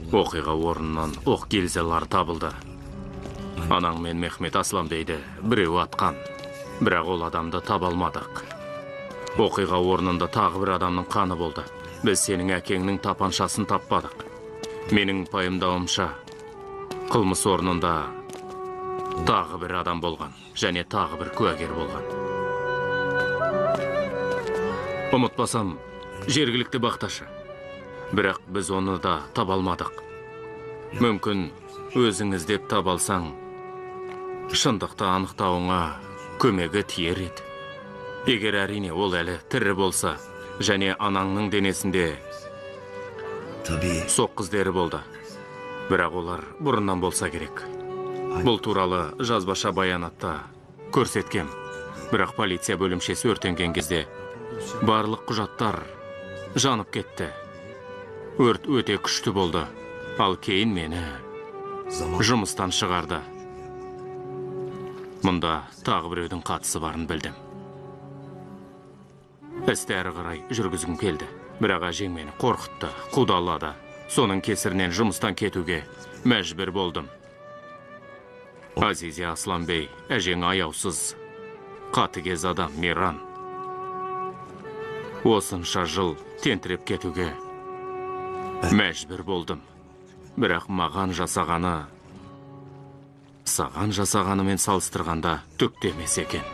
Оқиға орнынан оқ гильзалар табылды. Анаң мен Мехмет Асламбейді біреу атқан, бірақ ол адамды таба алмадық. Оқиға орнында тағы бір адамның қаны болды. Біз сенің әкеңнің тапаншасын таппадық. Менің пайымдауымша, қылмыс орнында тағы бір адам болған, және тағы бір куәгер болған. Ұмытпасам, жергілікті бақташы. Бірақ біз оны да таба алмадық. Мүмкін өзіңіз деп таба алсаң, шындықты анықтауыңа көмегі тиер еді. Егер әрине ол әлі тірі болса, және анаңның денесінде соқ іздері болды. Бірақ олар бұрыннан болса керек. Бұл туралы жазбаша баянатта көрсеткем. Бірақ полиция бөлімшесі өртенген кезде барлық құжаттар жанып кетті. Өрт өте күшті болды, ал кейін мені жұмыстан шығарды. Мұнда тағы біреудің қатысы барын білдім. Істі әрі қарай жүргізгім келді, бірақ әжең мені қорқытты, қудалады. Соның кесірінен жұмыстан кетуге мәжбүр болдым. Азизе Асламбей, әжең аяусыз, қатыгез адам Миран. Осынша жыл тентіреп кетуге мәжбүр болдым. Бірақ маған жасағаны, саған жасағанымен салыстырғанда түк те емес екен.